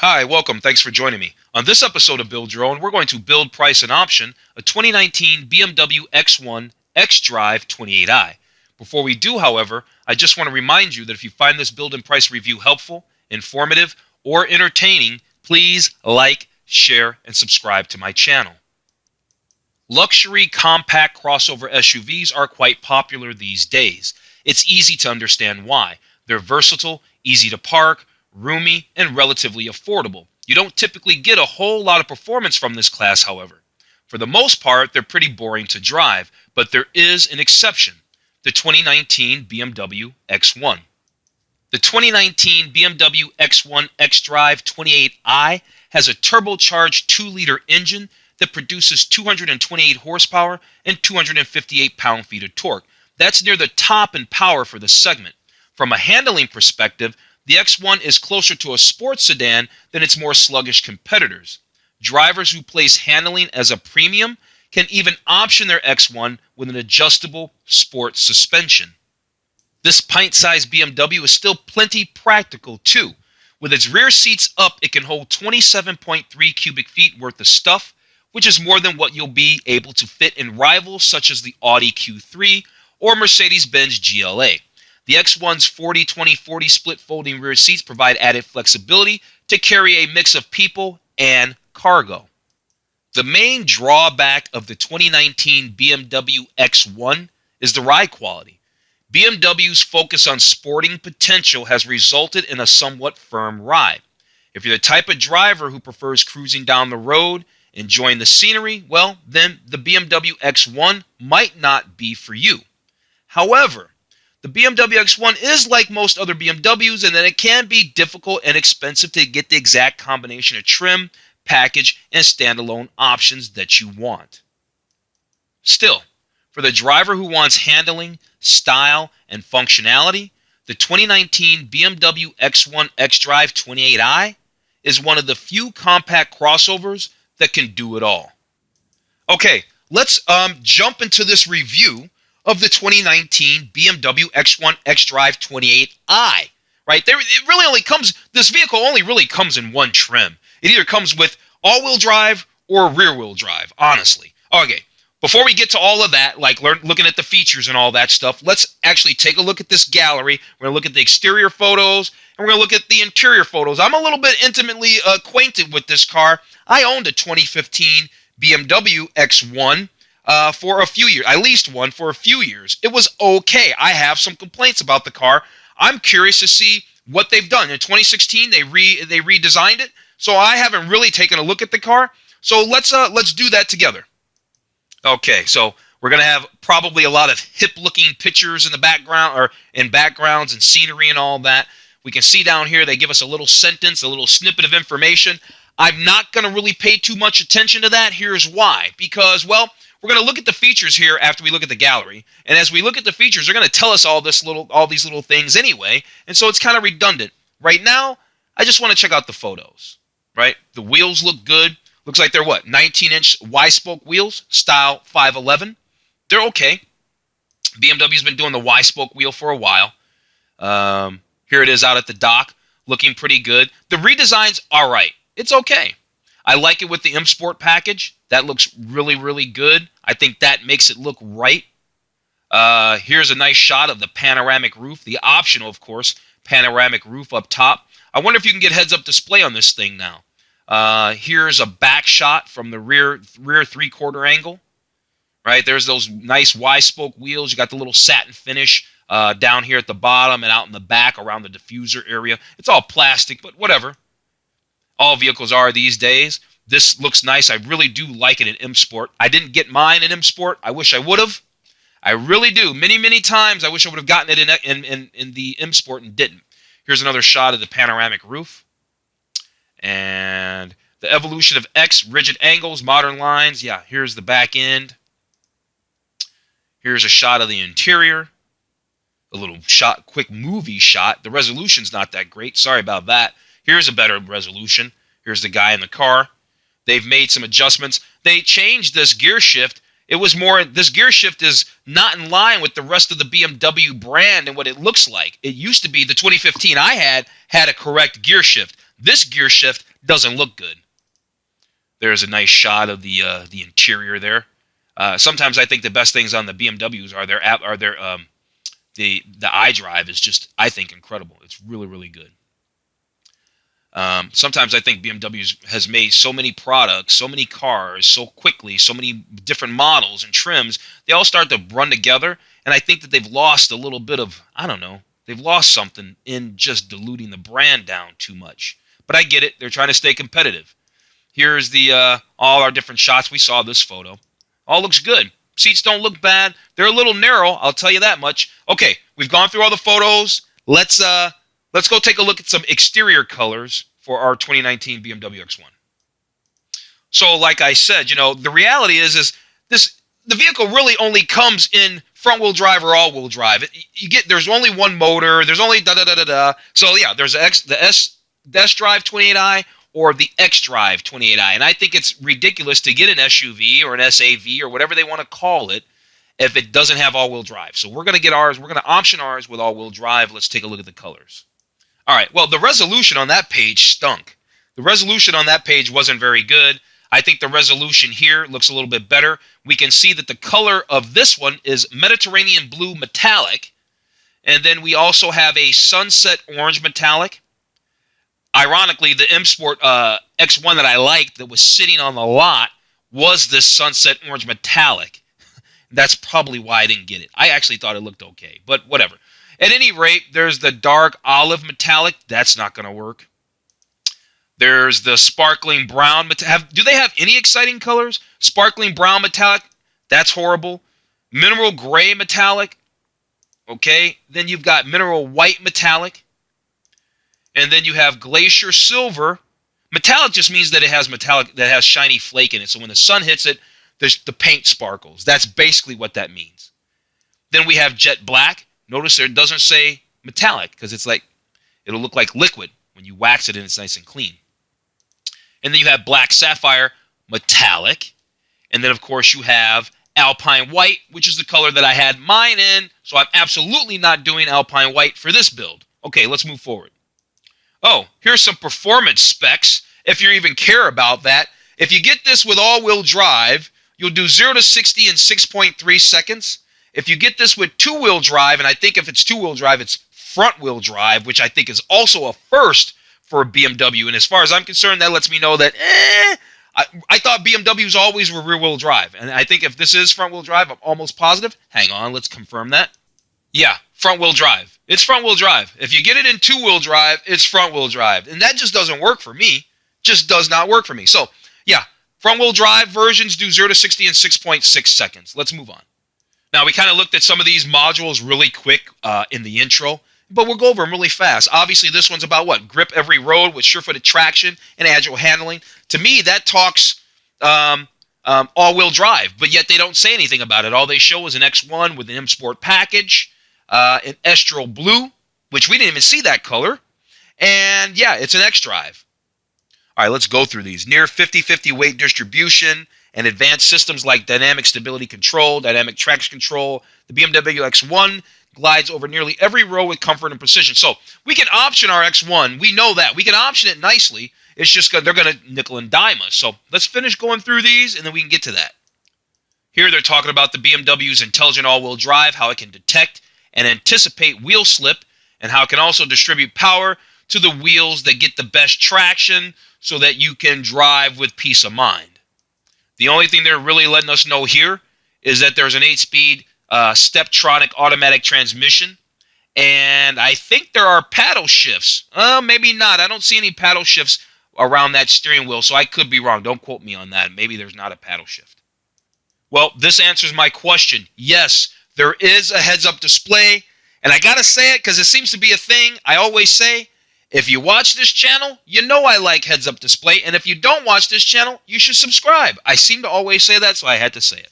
Hi, welcome. Thanks for joining me. On this episode of Build Your Own, we're going to build, price, and option a 2019 BMW X1 xDrive28i. Before we do, however, I just want to remind you that if you find this build and price review helpful, informative, or entertaining, please like, share, and subscribe to my channel. Luxury compact crossover SUVs are quite popular these days. It's easy to understand why. They're versatile, easy to park, roomy, and relatively affordable. You don't typically get a whole lot of performance from this class, however. For the most part, they're pretty boring to drive, but there is an exception, the 2019 BMW X1. The 2019 BMW X1 xDrive28i has a turbocharged 2-liter engine that produces 228 horsepower and 258 pound-feet of torque. That's near the top in power for the segment. From a handling perspective, the X1 is closer to a sports sedan than its more sluggish competitors. Drivers who place handling as a premium can even option their X1 with an adjustable sports suspension. This pint-sized BMW is still plenty practical too. With its rear seats up, it can hold 27.3 cubic feet worth of stuff, which is more than what you'll be able to fit in rivals such as the Audi Q3 or Mercedes-Benz GLA. The X1's 40-20-40 split folding rear seats provide added flexibility to carry a mix of people and cargo. The main drawback of the 2019 BMW X1 is the ride quality. BMW's focus on sporting potential has resulted in a somewhat firm ride. If you're the type of driver who prefers cruising down the road, enjoying the scenery, well, then the BMW X1 might not be for you. However, the BMW X1 is like most other BMWs in that it can be difficult and expensive to get the exact combination of trim, package, and standalone options that you want. Still, for the driver who wants handling, style, and functionality, the 2019 BMW X1 xDrive28i is one of the few compact crossovers that can do it all. Okay, let's jump into this review of the 2019 BMW X1 xDrive28i, right? It really only comes, this vehicle only really comes in one trim. It either comes with all-wheel drive or rear-wheel drive, honestly. Okay, before we get to all of that, like looking at the features and all that stuff, let's actually take a look at this gallery. We're going to look at the exterior photos, and we're going to look at the interior photos. I'm a little bit intimately acquainted with this car. I owned a 2015 BMW X1. For a few years. I leased one for a few years. It was okay. I have some complaints about the car. I'm curious to see what they've done. In 2016, they redesigned it, so I haven't really taken a look at the car. So let's do that together. Okay, so we're gonna have probably a lot of hip-looking pictures in the background, or in backgrounds and scenery and all that. We can see down here they give us a little sentence, a little snippet of information. I'm not gonna really pay too much attention to that. Here's why. Because, well, we're going to look at the features here after we look at the gallery, and as we look at the features, they're going to tell us all these little things anyway, and so it's kind of redundant. Right now, I just want to check out the photos, right? The wheels look good. Looks like they're what, 19-inch Y-spoke wheels, style 511. They're okay. BMW's been doing the Y-spoke wheel for a while. Here it is out at the dock, looking pretty good. The redesign's all right. It's okay. I like it with the M Sport package. That looks really, really good. I think that makes it look right. Here's a nice shot of the panoramic roof, the optional, of course, panoramic roof up top. I wonder if you can get heads-up display on this thing now. Here's a back shot from the rear three-quarter angle. Right, there's those nice Y-spoke wheels. You got the little satin finish down here at the bottom and out in the back around the diffuser area. It's all plastic, but whatever. All vehicles are these days. This looks nice. I really do like it in M Sport. I didn't get mine in M Sport. I wish I would have. I really do. Many, many times I wish I would have gotten it in the M Sport and didn't. Here's another shot of the panoramic roof. And the evolution of X, rigid angles, modern lines. Yeah, here's the back end. Here's a shot of the interior. A little shot, quick movie shot. The resolution's not that great. Sorry about that. Here's a better resolution. Here's the guy in the car. They've made some adjustments. They changed this gear shift. This gear shift is not in line with the rest of the BMW brand and what it looks like. It used to be the 2015 I had a correct gear shift. This gear shift doesn't look good. There's a nice shot of the interior there. Sometimes I think the best things on the BMWs are the iDrive is just, I think, incredible. It's really, really good. Sometimes I think BMW has made so many products, so many cars, so quickly, so many different models and trims, they all start to run together, and I think that they've lost a little bit of, I don't know, they've lost something in just diluting the brand down too much. But I get it. They're trying to stay competitive. Here's the all our different shots. We saw this photo. All looks good. Seats don't look bad. They're a little narrow, I'll tell you that much. Okay, we've gone through all the photos. Let's go take a look at some exterior colors for our 2019 BMW X1. So like I said, the reality is the vehicle really only comes in front-wheel drive or all-wheel drive. There's only one motor. There's only da-da-da-da-da. So yeah, there's the xDrive28i or the xDrive28i. And I think it's ridiculous to get an SUV or an SAV or whatever they want to call it if it doesn't have all-wheel drive. So we're going to get ours. We're going to option ours with all-wheel drive. Let's take a look at the colors. All right, well, the resolution on that page stunk. The resolution on that page wasn't very good. I think the resolution here looks a little bit better. We can see that the color of this one is Mediterranean blue metallic. And then we also have a sunset orange metallic. Ironically, the M-Sport X1 that I liked that was sitting on the lot was this sunset orange metallic. That's probably why I didn't get it. I actually thought it looked okay, but whatever. At any rate, there's the dark olive metallic. That's not going to work. There's the sparkling brown. Do they have any exciting colors? Sparkling brown metallic. That's horrible. Mineral gray metallic. Okay. Then you've got mineral white metallic. And then you have glacier silver. Metallic just means that it has shiny flake in it. So when the sun hits it, the paint sparkles. That's basically what that means. Then we have jet black. Notice there it doesn't say metallic because it'll look like liquid when you wax it and it's nice and clean. And then you have black sapphire metallic. And then, of course, you have alpine white, which is the color that I had mine in. So I'm absolutely not doing alpine white for this build. Okay, let's move forward. Oh, here's some performance specs, if you even care about that. If you get this with all-wheel drive, you'll do 0 to 60 in 6.3 seconds. If you get this with two-wheel drive, and I think if it's two-wheel drive, it's front-wheel drive, which I think is also a first for a BMW. And as far as I'm concerned, that lets me know that, I thought BMWs always were rear-wheel drive. And I think if this is front-wheel drive, I'm almost positive. Hang on, let's confirm that. Yeah, front-wheel drive. It's front-wheel drive. If you get it in two-wheel drive, it's front-wheel drive. And that just doesn't work for me. Just does not work for me. So, yeah, front-wheel drive versions do 0 to 60 in 6.6 seconds. Let's move on. Now, we kind of looked at some of these modules really quick in the intro, but we'll go over them really fast. Obviously, this one's about what? Grip every road with sure-footed traction and agile handling. To me, that talks all-wheel drive, but yet they don't say anything about it. All they show is an X1 with an M-Sport package, an Estral blue, which we didn't even see that color, and yeah, it's an xDrive. All right, let's go through these. Near 50-50 weight distribution and advanced systems like dynamic stability control, dynamic traction control. The BMW X1 glides over nearly every road with comfort and precision. So we can option our X1. We know that. We can option it nicely. It's just they're going to nickel and dime us. So let's finish going through these, and then we can get to that. Here they're talking about the BMW's intelligent all-wheel drive, how it can detect and anticipate wheel slip, and how it can also distribute power to the wheels that get the best traction so that you can drive with peace of mind. The only thing they're really letting us know here is that there's an 8-speed Steptronic automatic transmission, and I think there are paddle shifts. Maybe not. I don't see any paddle shifts around that steering wheel, so I could be wrong. Don't quote me on that. Maybe there's not a paddle shift. Well, this answers my question. Yes, there is a heads-up display, and I got to say it because it seems to be a thing. I always say, if you watch this channel, you know I like heads-up display, and if you don't watch this channel, you should subscribe. I seem to always say that, so I had to say it.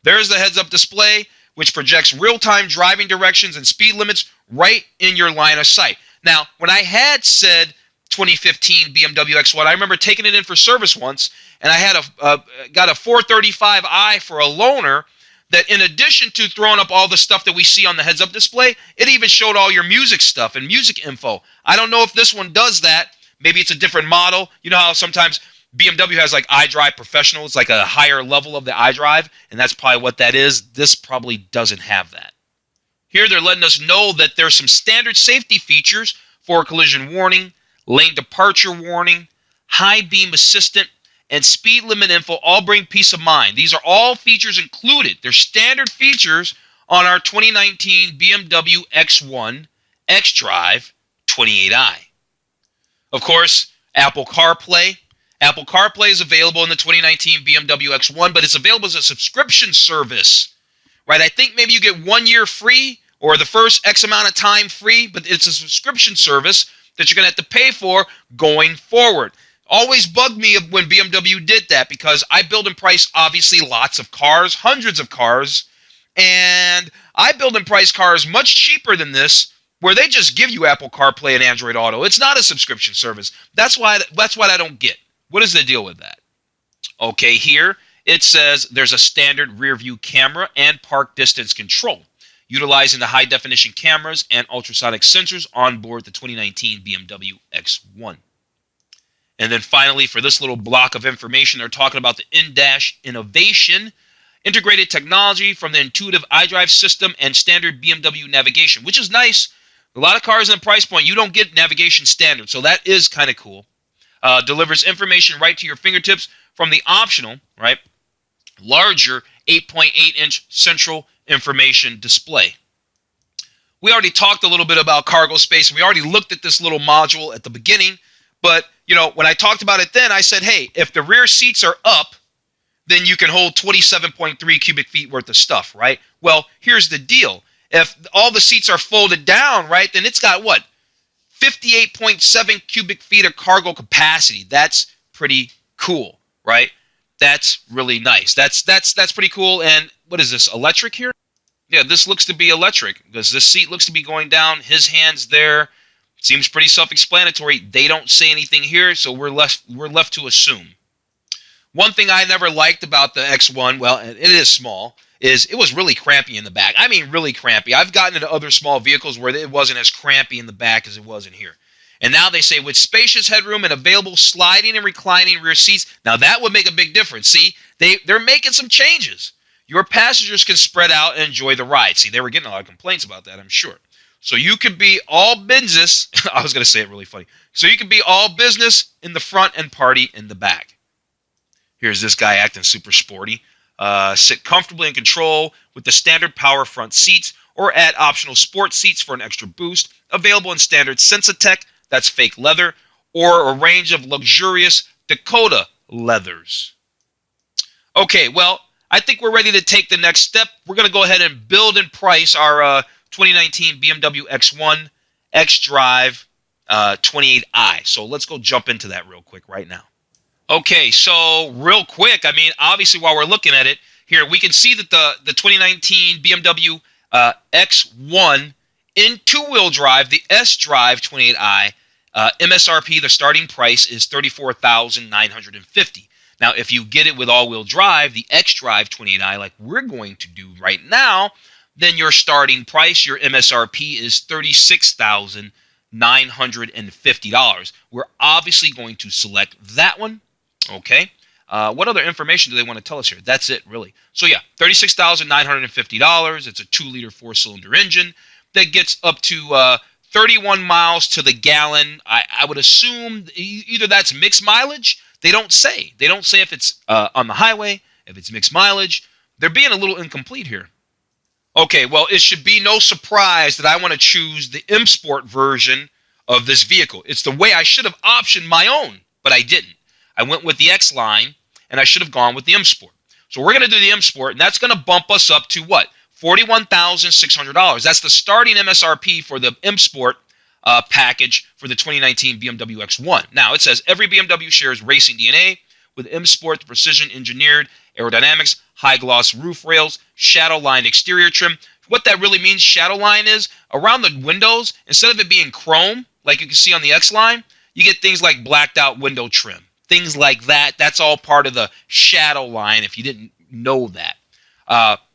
There's the heads-up display, which projects real-time driving directions and speed limits right in your line of sight. Now, when I had said 2015 BMW X1, I remember taking it in for service once, and I had got a 435i for a loaner that, in addition to throwing up all the stuff that we see on the heads-up display, it even showed all your music stuff and music info. I don't know if this one does that, Maybe it's a different model. You know how sometimes BMW has like iDrive Professional. It's like a higher level of the iDrive, and that's probably what that is. This probably doesn't have that. Here they're letting us know that there's some standard safety features for collision warning, lane departure warning, high beam assistant, and speed limit info all bring peace of mind. These are all features included. They're standard features on our 2019 BMW X1 xDrive 28i. Of course, Apple CarPlay. Apple CarPlay is available in the 2019 BMW X1, but it's available as a subscription service, right? I think maybe you get 1 year free or the first X amount of time free, but it's a subscription service that you're going to have to pay for going forward. Always bugged me when BMW did that because I build and price obviously lots of cars, hundreds of cars, and I build and price cars much cheaper than this where they just give you Apple CarPlay and Android Auto. It's not a subscription service. That's what I don't get. What is the deal with that? Okay, here it says there's a standard rear view camera and park distance control, utilizing the high definition cameras and ultrasonic sensors on board the 2019 BMW X1. And then finally, for this little block of information, they're talking about the in-dash innovation, integrated technology from the intuitive iDrive system and standard BMW navigation, which is nice. A lot of cars in the price point, you don't get navigation standard, so that is kind of cool. Delivers information right to your fingertips from the optional, right, larger 8.8-inch central information display. We already talked a little bit about cargo space. We already looked at this little module at the beginning. But, you know, when I talked about it then, I said, hey, if the rear seats are up, then you can hold 27.3 cubic feet worth of stuff, right? Well, here's the deal. If all the seats are folded down, right, then it's got what? 58.7 cubic feet of cargo capacity. That's pretty cool, right? That's really nice. That's pretty cool. And what is this, electric here? Yeah, this looks to be electric because this seat looks to be going down. His hand's there. Seems pretty self-explanatory. They don't say anything here, so we're left to assume. One thing I never liked about the X1, well, it is small, is it was really crampy in the back. I mean, really crampy. I've gotten into other small vehicles where it wasn't as crampy in the back as it was in here. And now they say with spacious headroom and available sliding and reclining rear seats, now that would make a big difference. See, they're making some changes. Your passengers can spread out and enjoy the ride. See, they were getting a lot of complaints about that, I'm sure. So you could be all business. I was going to say it really funny. So you can be all business in the front and party in the back. Here's this guy acting super sporty. Sit comfortably in control with the standard power front seats or add optional sport seats for an extra boost. Available in standard Sensatec, that's fake leather, or a range of luxurious Dakota leathers. Okay, well, I think we're ready to take the next step. We're going to go ahead and build and price our 2019 BMW X1 xDrive 28i. So let's go jump into that real quick right now. Okay, so real quick, I mean, obviously while we're looking at it, here we can see that the 2019 BMW X1 in two-wheel drive, the xDrive28i, MSRP, the starting price is $34,950. Now, if you get it with all-wheel drive, the xDrive28i, like we're going to do right now, then your starting price, your MSRP, is $36,950. We're obviously going to select that one. Okay. What other information do they want to tell us here? That's it, really. So, yeah, $36,950. It's a 2-liter 4-cylinder engine that gets up to 31 miles to the gallon. I would assume either that's mixed mileage. They don't say. They don't say if it's on the highway, if it's mixed mileage. They're being a little incomplete here. Okay, well, it should be no surprise that I want to choose the M Sport version of this vehicle. It's the way I should have optioned my own, but I didn't. I went with the X line, and I should have gone with the M Sport. So we're going to do the M Sport, and that's going to bump us up to what? $41,600. That's the starting MSRP for the M Sport package for the 2019 BMW X1. Now, it says every BMW shares racing DNA with M Sport, the precision engineered aerodynamics, high gloss roof rails, shadow lined exterior trim. What that really means, shadow line, is around the windows, instead of it being chrome, like you can see on the X line, you get things like blacked out window trim. Things like that. That's all part of the shadow line if you didn't know that.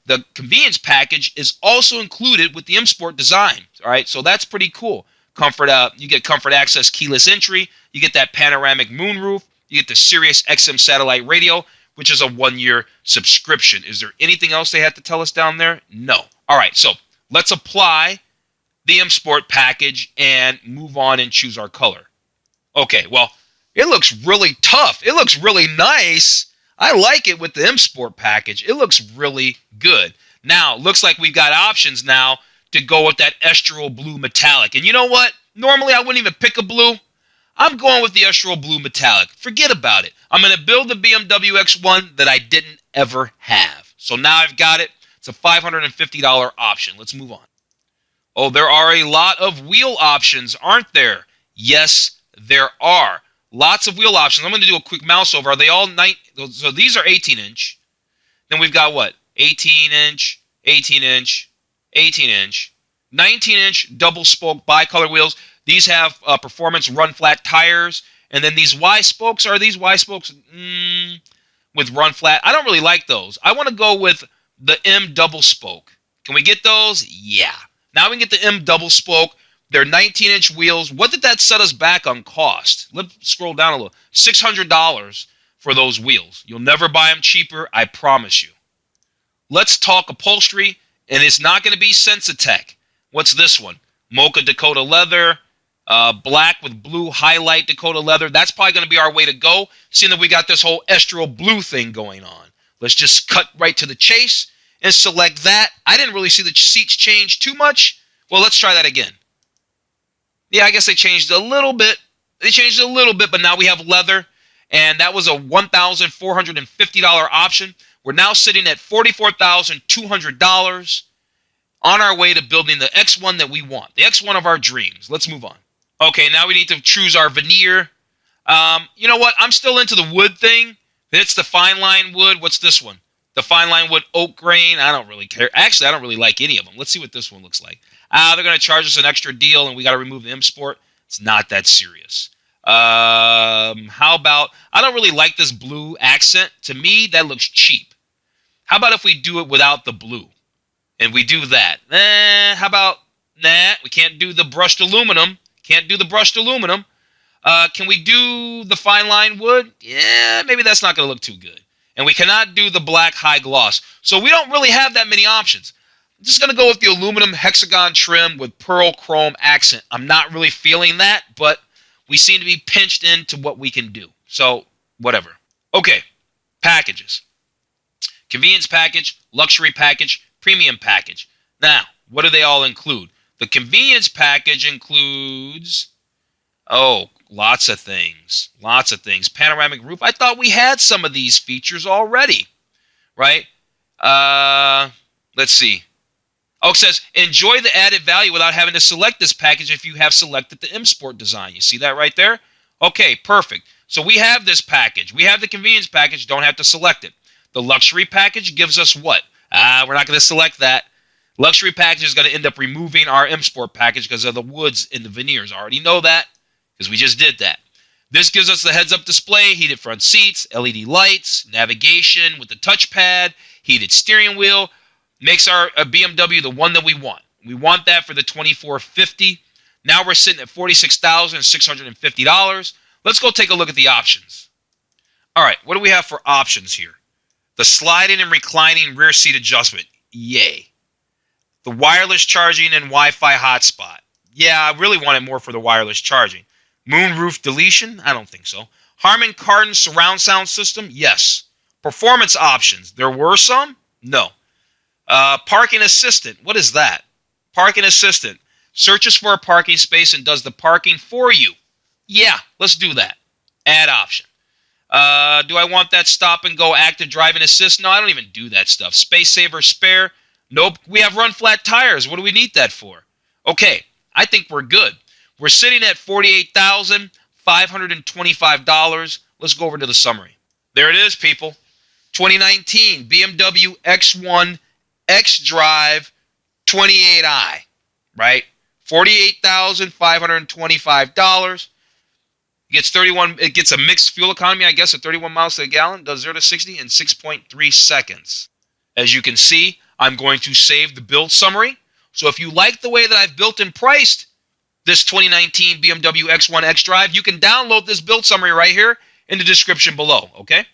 The convenience package is also included with the M Sport design. All right, so that's pretty cool. You get comfort access keyless entry. You get that panoramic moonroof. You get the Sirius XM satellite radio, which is a 1-year subscription. Is there anything else they had to tell us down there? No. All right, so let's apply the M Sport package and move on and choose our color. Okay, well, it looks really tough. It looks really nice. I like it with the M Sport package. It looks really good. Now, looks like we've got options now to go with that Estral Blue Metallic. And you know what? Normally, I wouldn't even pick a blue. I'm going with the Estral Blue Metallic. Forget about it. I'm going to build the BMW X1 that I didn't ever have. So now I've got it. It's a $550 option. Let's move on. Oh, there are a lot of wheel options, aren't there? Yes, there are. Lots of wheel options. I'm going to do a quick mouse over. Are they all 9? So these are 18-inch. Then we've got what? 18-inch, 18-inch, 18-inch, 19-inch double-spoke bicolor wheels. These have performance run-flat tires. And then these Y-spokes, are these Y-spokes with run-flat? I don't really like those. I want to go with the M double-spoke. Can we get those? Yeah. Now we can get the M double-spoke. They're 19-inch wheels. What did that set us back on cost? Let's scroll down a little. $600 for those wheels. You'll never buy them cheaper, I promise you. Let's talk upholstery, and it's not going to be Sensitech. What's this one? Mocha Dakota leather, black with blue highlight Dakota leather. That's probably going to be our way to go, seeing that we got this whole Estral Blue thing going on. Let's just cut right to the chase and select that. I didn't really see the seats change too much. Well, let's try that again. Yeah, I guess they changed a little bit. They changed a little bit, but now we have leather, and that was a $1,450 option. We're now sitting at $44,200 on our way to building the X1 that we want, the X1 of our dreams. Let's move on. Okay, now we need to choose our veneer. You know what? I'm still into the wood thing. It's the fine line wood. What's this one? The fine line wood oak grain. I don't really care. Actually, I don't really like any of them. Let's see what this one looks like. They're going to charge us an extra deal, and we got to remove the M Sport. It's not that serious. How about, I don't really like this blue accent. To me, that looks cheap. How about if we do it without the blue? And we do that. How about, we can't do the brushed aluminum. Can't do the brushed aluminum. Can we do the fine line wood? Yeah, maybe that's not going to look too good. And we cannot do the black high gloss. So we don't really have that many options. I'm just going to go with the aluminum hexagon trim with pearl chrome accent. I'm not really feeling that, but we seem to be pinched into what we can do. So, whatever. Okay, packages. Convenience package, luxury package, premium package. Now, what do they all include? The convenience package includes, lots of things. Lots of things. Panoramic roof. I thought we had some of these features already, right? Let's see. Oh, it says, enjoy the added value without having to select this package if you have selected the M Sport design. You see that right there? Okay, perfect. So we have this package. We have the convenience package. Don't have to select it. The luxury package gives us what? We're not going to select that. Luxury package is going to end up removing our M Sport package because of the woods and the veneers. I already know that because we just did that. This gives us the heads-up display, heated front seats, LED lights, navigation with the touchpad, heated steering wheel. Makes our BMW the one that we want. We want that for the $2,450. Now we're sitting at $46,650. Let's go take a look at the options. All right, what do we have for options here? The sliding and reclining rear seat adjustment. Yay. The wireless charging and Wi-Fi hotspot. Yeah, I really wanted more for the wireless charging. Moonroof deletion? I don't think so. Harman Kardon surround sound system? Yes. Performance options. There were some? No. Parking assistant. What is that? Parking assistant. Searches for a parking space and does the parking for you. Yeah, let's do that. Add option. Do I want that stop and go active driving assist? No, I don't even do that stuff. Space saver spare? Nope. We have run flat tires. What do we need that for? Okay, I think we're good. We're sitting at $48,525. Let's go over to the summary. There it is, people. 2019 BMW X1 xDrive28i, right? $48,525. It gets a mixed fuel economy, I guess, at 31 miles to the gallon. Does 0 to 60 in 6.3 seconds. As you can see, I'm going to save the build summary. So if you like the way that I've built and priced, this 2019 BMW X1 xDrive, you can download this build summary right here in the description below, okay?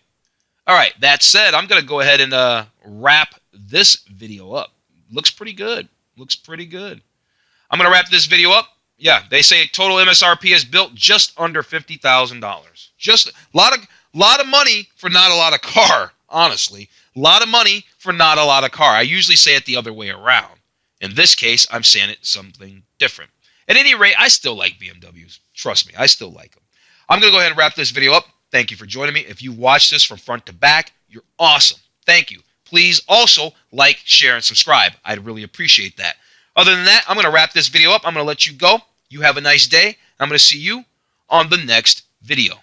All right, that said, I'm going to go ahead and wrap this video up. Looks pretty good. Looks pretty good. I'm going to wrap this video up. Yeah, they say total MSRP is built just under $50,000. Just a lot of money for not a lot of car, honestly. A lot of money for not a lot of car. I usually say it the other way around. In this case, I'm saying it something different. At any rate, I still like BMWs. Trust me, I still like them. I'm going to go ahead and wrap this video up. Thank you for joining me. If you watched this from front to back, you're awesome. Thank you. Please also like, share, and subscribe. I'd really appreciate that. Other than that, I'm going to wrap this video up. I'm going to let you go. You have a nice day. I'm going to see you on the next video.